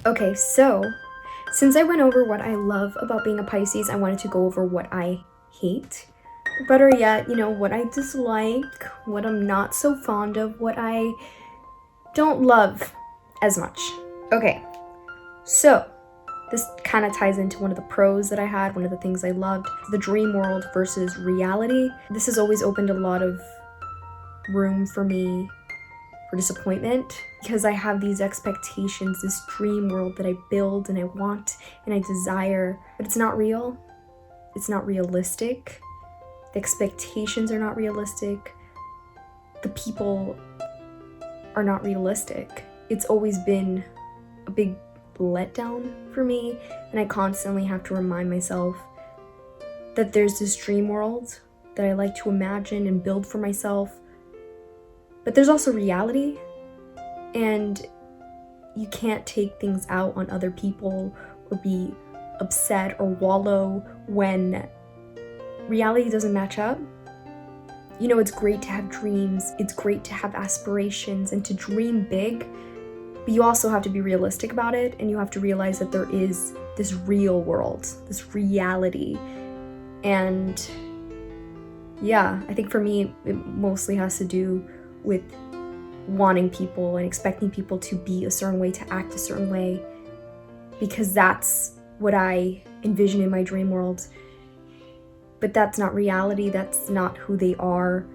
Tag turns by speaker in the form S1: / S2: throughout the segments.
S1: Okay, so since I went over what I love about being a Pisces, I wanted to go over what I hate. Better yet, what I dislike, what I'm not so fond of, what I don't love as much. Okay, so this kind of ties into one of the pros that I had, one of the things I loved, the dream world versus reality. This has always opened a lot of room for me for disappointment because I have these expectations, this dream world that I build and I want and I desire, but it's not real. It's not realistic. The expectations are not realistic. The people are not realistic. It's always been a big letdown for me, and I constantly have to remind myself that there's this dream world that I like to imagine and build for myself, but there's also reality, and you can't take things out on other people or be upset or wallow when reality doesn't match up. It's great to have dreams, it's great to have aspirations and to dream big, but you also have to be realistic about it, and you have to realize that there is this real world, this reality. And yeah, I think for me, it mostly has to do with wanting people and expecting people to be a certain way, to act a certain way, because that's what I envision in my dream world. But that's not reality, that's not who they are,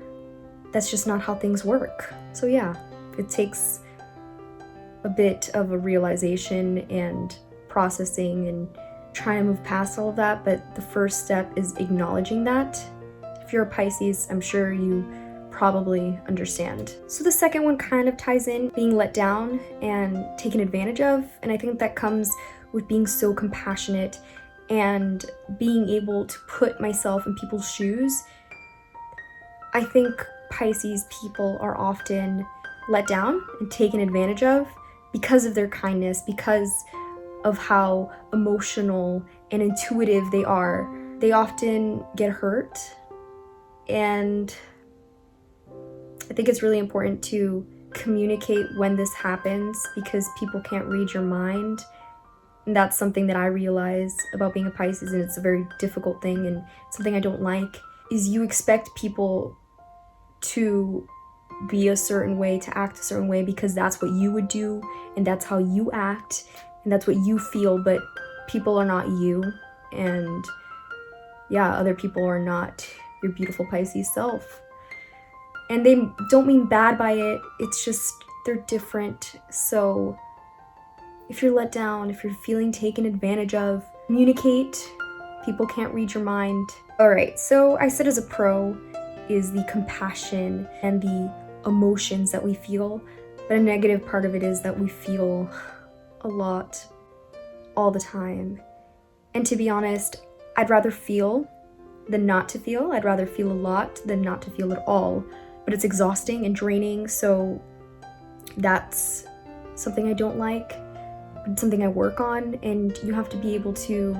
S1: that's just not how things work. So yeah, it takes a bit of a realization and processing and trying to move past all of that, but the first step is acknowledging that. If you're a Pisces, I'm sure you probably understand. So the second one kind of ties in being let down and taken advantage of, and I think that comes with being so compassionate and being able to put myself in people's shoes. I think Pisces people are often let down and taken advantage of because of their kindness, because of how emotional and intuitive they are. They often get hurt, and I think it's really important to communicate when this happens because people can't read your mind. And that's something that I realize about being a Pisces, and it's a very difficult thing and something I don't like, is you expect people to be a certain way, to act a certain way because that's what you would do and that's how you act and that's what you feel, but people are not you, and yeah, other people are not your beautiful Pisces self. And they don't mean bad by it, it's just they're different. So if you're let down, if you're feeling taken advantage of, communicate. People can't read your mind. All right, so I said as a pro is the compassion and the emotions that we feel, but a negative part of it is that we feel a lot all the time. And to be honest, I'd rather feel than not to feel. I'd rather feel a lot than not to feel at all. But it's exhausting and draining, so that's something I don't like. It's something I work on, and you have to be able to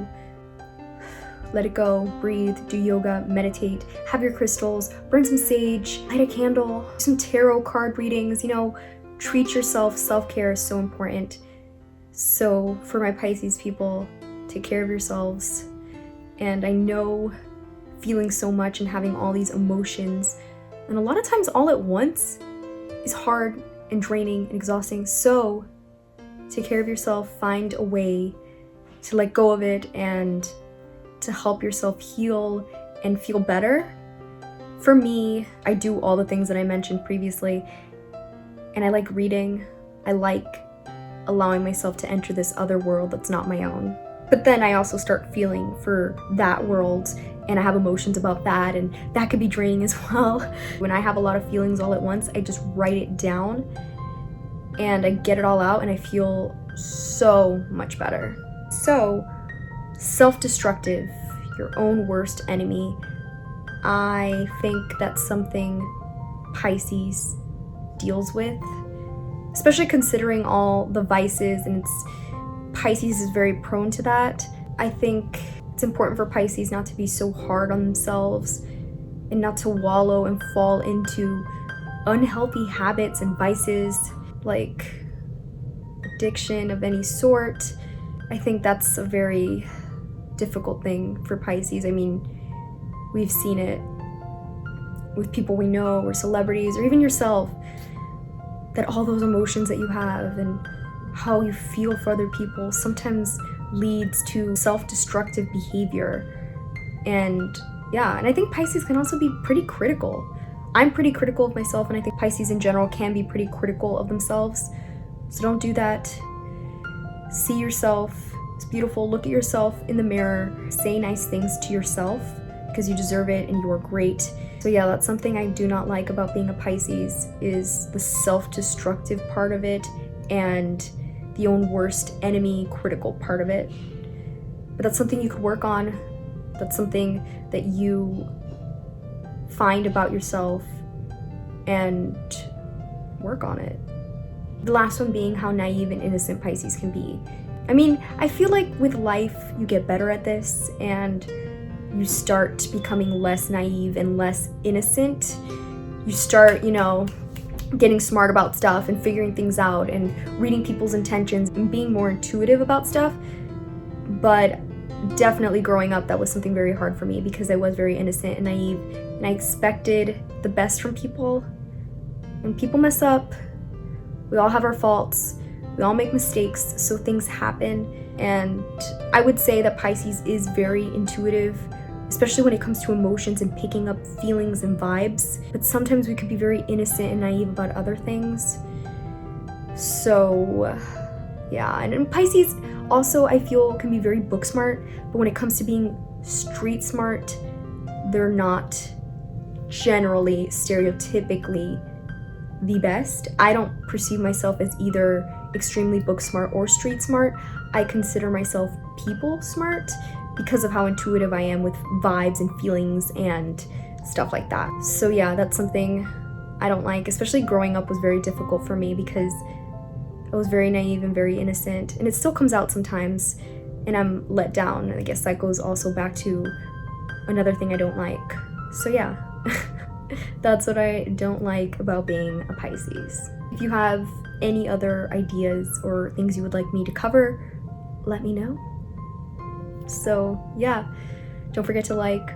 S1: let it go, breathe, do yoga, meditate, have your crystals, burn some sage, light a candle, some tarot card readings, treat yourself. Self-care is so important. So for my Pisces people, take care of yourselves. And I know feeling so much and having all these emotions, and a lot of times all at once, is hard and draining and exhausting. So take care of yourself, find a way to let go of it and to help yourself heal and feel better. For me, I do all the things that I mentioned previously, and I like reading. I like allowing myself to enter this other world that's not my own. But then I also start feeling for that world, and I have emotions about that, and that could be draining as well. When I have a lot of feelings all at once, I just write it down and I get it all out, and I feel so much better. So, self-destructive, your own worst enemy. I think that's something Pisces deals with, especially considering all the vices, and Pisces is very prone to that. I think it's important for Pisces not to be so hard on themselves and not to wallow and fall into unhealthy habits and vices like addiction of any sort. I think that's a very difficult thing for Pisces. I mean, we've seen it with people we know or celebrities or even yourself, that all those emotions that you have and how you feel for other people sometimes leads to self-destructive behavior. And yeah, and I think Pisces can also be pretty critical. I'm pretty critical of myself, and I think Pisces in general can be pretty critical of themselves. So don't do that. See yourself. It's beautiful. Look at yourself in the mirror. Say nice things to yourself because you deserve it and you are great. So yeah, that's something I do not like about being a Pisces, is the self-destructive part of it and the own worst enemy critical part of it. But that's something you could work on. That's something that you find about yourself and work on it. The last one being how naive and innocent Pisces can be. I mean, I feel like with life, you get better at this and you start becoming less naive and less innocent. You start, getting smart about stuff and figuring things out and reading people's intentions and being more intuitive about stuff. But definitely growing up, that was something very hard for me because I was very innocent and naive, and I expected the best from people. When people mess up, we all have our faults, we all make mistakes, so things happen. And I would say that Pisces is very intuitive, especially when it comes to emotions and picking up feelings and vibes. But sometimes we could be very innocent and naive about other things. So yeah, and Pisces also, I feel, can be very book smart, but when it comes to being street smart, they're not generally, stereotypically the best. I don't perceive myself as either extremely book smart or street smart. I consider myself people smart because of how intuitive I am with vibes and feelings and stuff like that. So yeah, that's something I don't like, especially growing up was very difficult for me because I was very naive and very innocent, and it still comes out sometimes and I'm let down. And I guess that goes also back to another thing I don't like. So yeah, that's what I don't like about being a Pisces. If you have any other ideas or things you would like me to cover, let me know. So yeah, don't forget to like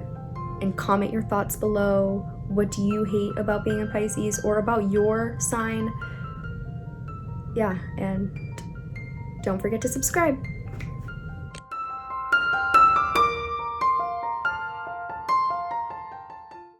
S1: and comment your thoughts below. What do you hate about being a Pisces or about your sign? Yeah, and don't forget to subscribe.